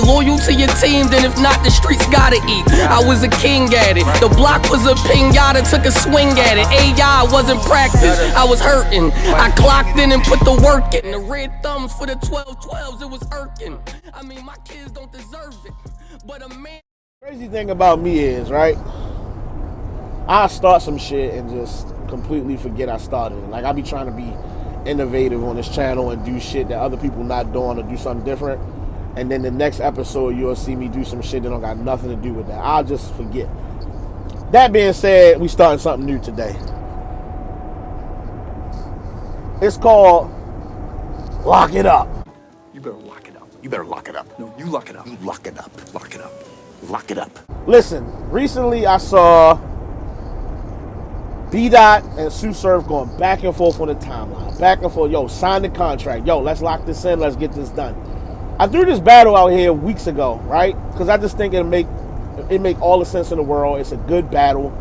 loyal to your team, then if not, the streets gotta eat. I was a king at it. The block was a pinata, took a swing at it. AI wasn't practice, I was hurting. I clocked in and put the work in. The red thumbs for the 12-12s, it was irking. I mean, my kids don't deserve it, but a man. Crazy thing about me is, right, I start some shit and just completely forget I started it. Like, I be trying to be innovative on this channel and do shit that other people not doing or do something different. And then the next episode, you'll see me do some shit that don't got nothing to do with that. I'll just forget. That being said, we starting something new today. It's called Lock It Up. You better lock it up. You better lock it up. No, you lock it up. You lock it up. Lock it up. Lock it up. Listen, recently I saw B-Dot and Sue Surf going back and forth on the timeline. Back and forth. Yo, sign the contract. Yo, let's lock this in. Let's get this done. I threw this battle out here weeks ago, right? Because I just think it make all the sense in the world. It's a good battle.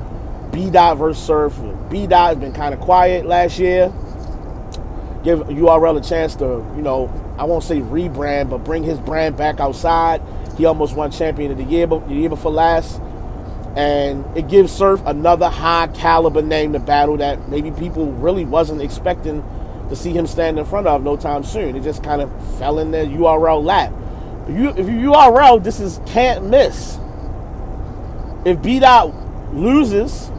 B-Dot versus Surf. B-Dot has been kind of quiet last year. Give URL a chance to, you know, I won't say rebrand, but bring his brand back outside. He almost won champion of the year before last. And it gives Surf another high caliber name to battle that maybe people really wasn't expecting to see him stand in front of no time soon. It just kind of fell in their URL lap. If you URL, this is can't miss. If B-Dot loses,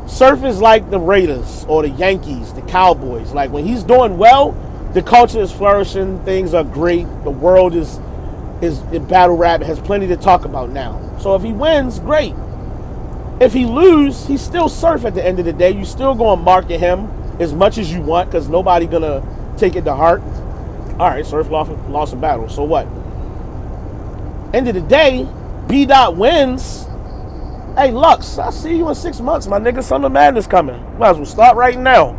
Surf is like the Raiders or the Yankees, the Cowboys. Like, when he's doing well, the culture is flourishing, things are great, the world is in battle rap, has plenty to talk about now. So if he wins, great. If he loses, he's still Surf at the end of the day. You still gonna market him as much as you want, because nobody gonna take it to heart. All right, Surf lost a battle, so what? End of the day, B-Dot wins. Hey, Lux, I'll see you in 6 months, my nigga. Summer Madness coming. Might as well start right now.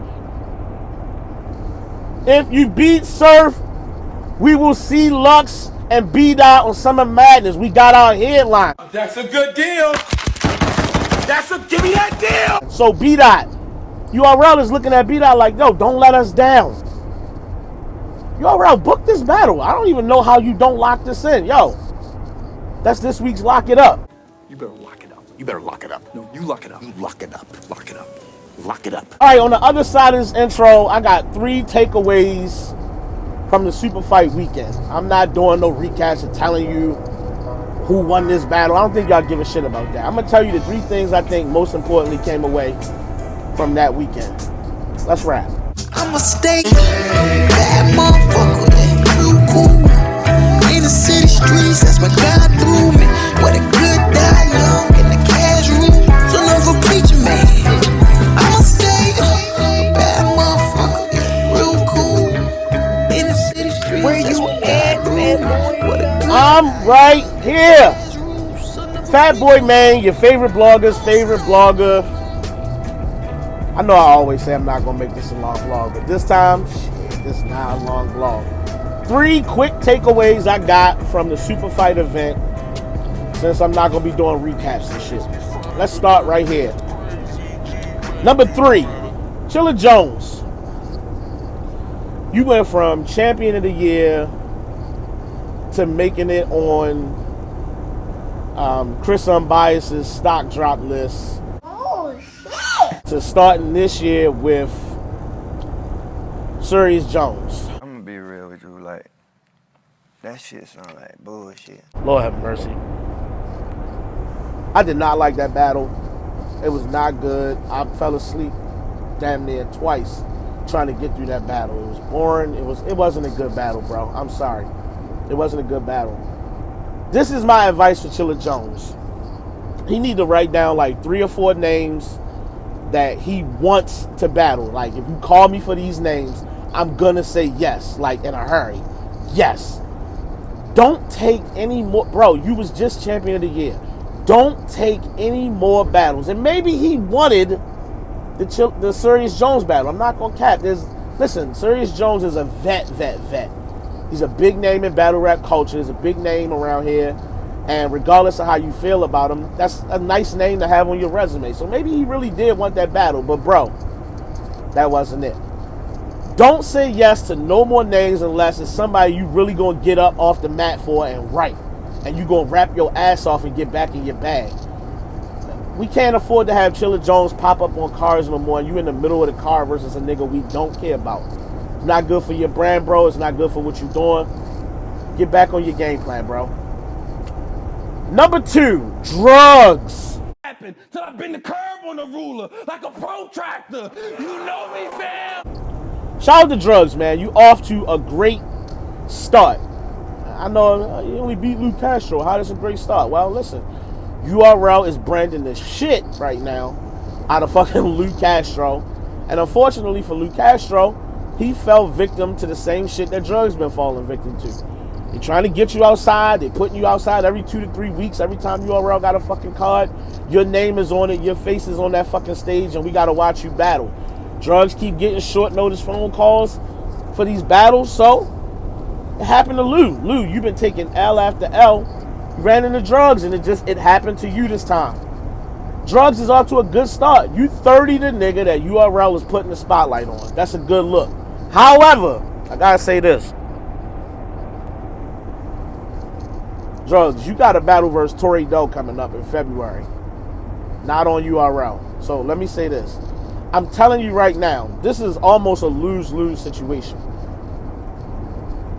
If you beat Surf, we will see Lux and B-Dot on Summer Madness. We got our headline. That's a good deal. Give me that deal. So B-Dot, URL is looking at B-Dot like, yo, don't let us down. URL, book this battle. I don't even know how you don't lock this in. Yo, that's this week's Lock It Up. You better lock it up. You better lock it up. No, you lock it up. You lock it up. Lock it up. Lock it up. All right, on the other side of this intro, I got 3 takeaways from the Super Fight weekend. I'm not doing no recaps and telling you who won this battle. I don't think y'all give a shit about that. I'm going to tell you the 3 things I think most importantly came away from that weekend. Let's rap. I'm a steak, bad motherfucker, real cool. In the city streets, that's what God threw me. What a good die young in the cash room. Son of a preacher man. I'm a steak, bad motherfucker, real cool. In the city streets, that's what God threw me. I'm right here. Fat Boy Man, your favorite blogger's favorite blogger. I know I always say I'm not going to make this a long vlog, but this time, shit, this is not a long vlog. 3 quick takeaways I got from the Super Fight event, since I'm not going to be doing recaps and shit. Let's start right here. Number 3, Chilla Jones. You went from champion of the year to making it on Chris Unbiased's stock drop list. Oh, shit! To starting this year with Serious Jones. I'm gonna be real with you, like, that shit sound like bullshit. Lord have mercy. I did not like that battle. It was not good. I fell asleep damn near twice trying to get through that battle. It was boring. It wasn't a good battle, bro. I'm sorry. It wasn't a good battle. This is my advice for Chilla Jones. He need to write down like 3 or 4 names that he wants to battle. Like, if you call me for these names, I'm gonna say yes, like in a hurry. Yes. Don't take any more. Bro, you was just champion of the year. Don't take any more battles. And maybe he wanted the Serious Jones battle. I'm not gonna cap. Listen, Serious Jones is a vet. He's a big name in battle rap culture. He's a big name around here. And regardless of how you feel about him, that's a nice name to have on your resume. So maybe he really did want that battle. But, bro, that wasn't it. Don't say yes to no more names unless it's somebody you really going to get up off the mat for and write. and you gonna rap your ass off and get back in your bag. We can't afford to have Chilla Jones pop up on cars no more, and you in the middle of the car versus a nigga we don't care about. It's not good for your brand, bro. It's not good for what you're doing. Get back on your game plan, bro. Number 2, drugs. Till I bend the curb on the ruler like a protractor. You know me, fam. Shout out to drugs, man. You off to a great start. I know you only beat Lou Castro. How does a great start? Well, listen, URL is branding the shit right now out of fucking Lou Castro. And unfortunately for Lou Castro, he fell victim to the same shit that drugs been falling victim to. They're trying to get you outside. They're putting you outside every 2 to 3 weeks. Every time URL got a fucking card, your name is on it. Your face is on that fucking stage, and we got to watch you battle. Drugs keep getting short notice phone calls for these battles. So it happened to Lou. Lou, you've been taking L after L. You ran into drugs, and it happened to you this time. Drugs is off to a good start. You 30 the nigga that URL is putting the spotlight on. That's a good look. However, I gotta say this. Drugs, you got a battle versus Tory Doe coming up in February. Not on URL. So let me say this. I'm telling you right now, this is almost a lose-lose situation.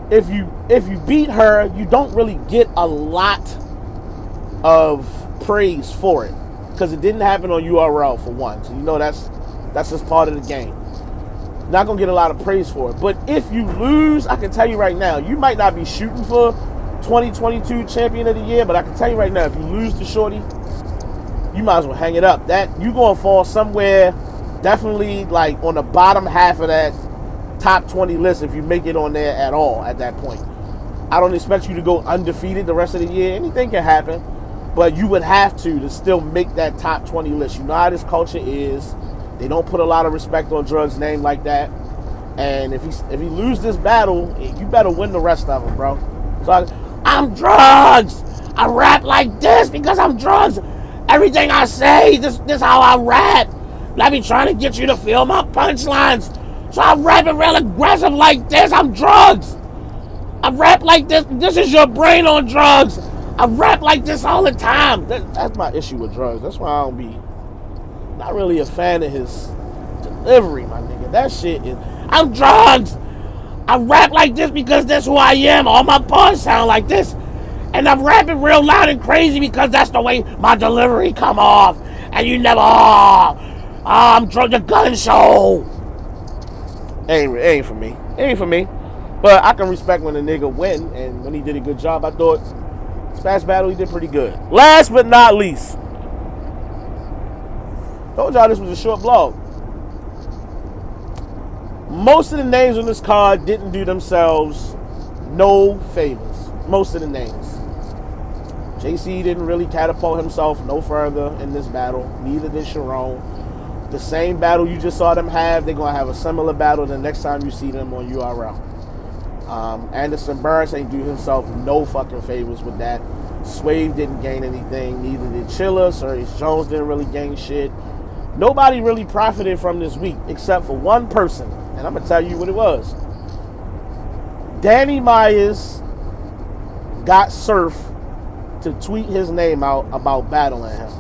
If you beat her, you don't really get a lot of praise for it. Because it didn't happen on URL for one. So you know that's just part of the game. Not gonna get a lot of praise for it. But if you lose, I can tell you right now, you might not be shooting for 2022 champion of the year, but I can tell you right now, if you lose to Shorty, you might as well hang it up. That you gonna fall somewhere definitely like on the bottom half of that top 20 list if you make it on there at all at that point. I don't expect you to go undefeated the rest of the year. Anything can happen, but you would have to still make that top 20 list. You know how this culture is. They don't put a lot of respect on Drugs' name like that. And if he lose this battle, you better win the rest of them, bro. So I'm Drugs. I rap like this because I'm Drugs. Everything I say, this how I rap. I be trying to get you to feel my punchlines. So I'm rapping real aggressive like this. I'm Drugs. I rap like this. This is your brain on drugs. I rap like this all the time. That's my issue with Drugs. That's why I don't be not really a fan of his delivery, my nigga. That shit is, I'm Drugs. I rap like this because that's who I am. All my bars sound like this. And I'm rapping real loud and crazy because that's the way my delivery come off. And you never, I'm Drug the Gun Show. It ain't for me. It ain't for me. But I can respect when a nigga win. And when he did a good job, I thought his past battle, he did pretty good. Last but not least. Told y'all this was a short blog. Most of the names on this card didn't do themselves no favors. Most of the names. JC didn't really catapult himself no further in this battle. Neither did Sharon. The same battle you just saw them have, they're going to have a similar battle the next time you see them on URL. Anderson Burris ain't do himself no fucking favors with that. Swave didn't gain anything. Neither did Chilla. Sirius Jones didn't really gain shit. Nobody really profited from this week except for one person. And I'm going to tell you what it was. Danny Myers got Surf to tweet his name out about battling him.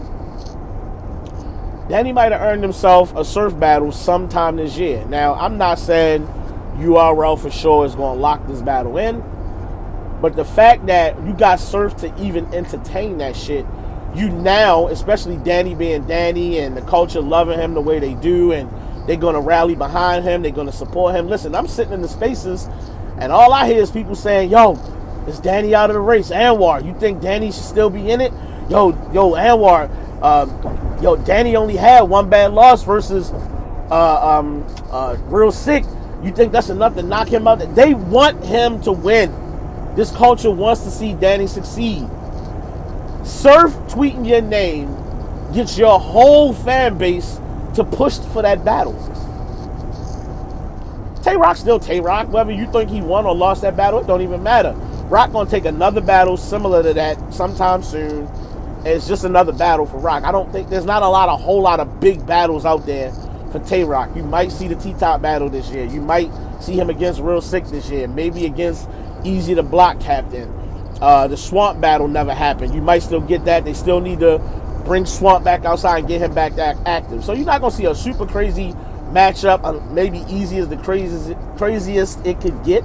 Danny might have earned himself a Surf battle sometime this year. Now, I'm not saying URL for sure is going to lock this battle in, but the fact that you got Surf to even entertain that shit, you now, especially Danny being Danny and the culture loving him the way they do, and they're going to rally behind him, they're going to support him. Listen, I'm sitting in the spaces, and all I hear is people saying, yo, is Danny out of the race? Anwar, you think Danny should still be in it? Yo, Anwar, Danny only had one bad loss versus Real Sick. You think that's enough to knock him out? They want him to win. This culture wants to see Danny succeed. Surf tweeting your name gets your whole fan base to push for that battle. Tay-Rock's still Tay-Rock. Whether you think he won or lost that battle, it don't even matter. Rock gonna take another battle similar to that sometime soon. It's just another battle for Rock. I don't think there's not a whole lot of big battles out there for Tay-Rock. You might see the T-Top battle this year. You might see him against Real Sick this year. Maybe against Easy to Block Captain. The Swamp battle never happened. You might still get that. They still need to bring Swamp back outside and get him back active. So you're not going to see a super crazy matchup, maybe easy as the craziest it could get.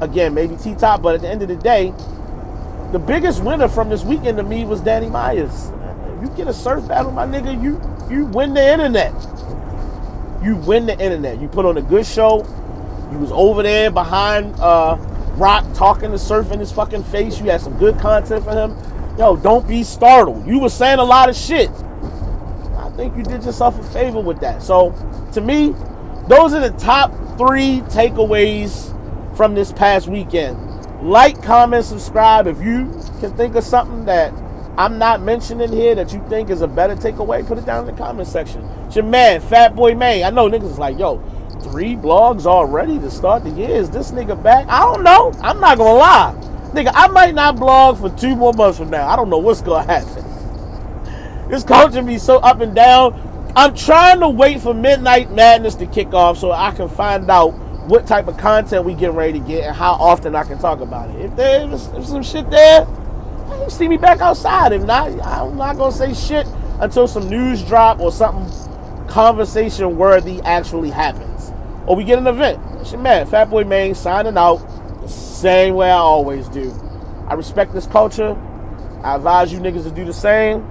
Again, maybe T-Top, but at the end of the day, the biggest winner from this weekend to me was Danny Myers. If you get a surf battle, my nigga, you win the internet. You win the internet. You put on a good show. You was over there behind Rock talking to Surf in his fucking face. You had some good content for him. Yo, don't be startled. You were saying a lot of shit. I think you did yourself a favor with that. So, to me, those are the top 3 takeaways from this past weekend. Like, comment, subscribe. If you can think of something that I'm not mentioning here that you think is a better takeaway, put it down in the comment section. It's your man, Fat Boy Maine. I know niggas is like, yo, 3 blogs already to start the year. Is this nigga back? I don't know. I'm not gonna lie. Nigga, I might not blog for 2 more months from now. I don't know what's gonna happen. This culture be so up and down. I'm trying to wait for Midnight Madness to kick off so I can find out what type of content we get ready to get and how often I can talk about it. If there's some shit there, you see me back outside. If not, I'm not gonna say shit until some news drop or something conversation worthy actually happens. Or we get an event. It's your man, Fat Boy Maine, signing out the same way I always do. I respect this culture. I advise you niggas to do the same.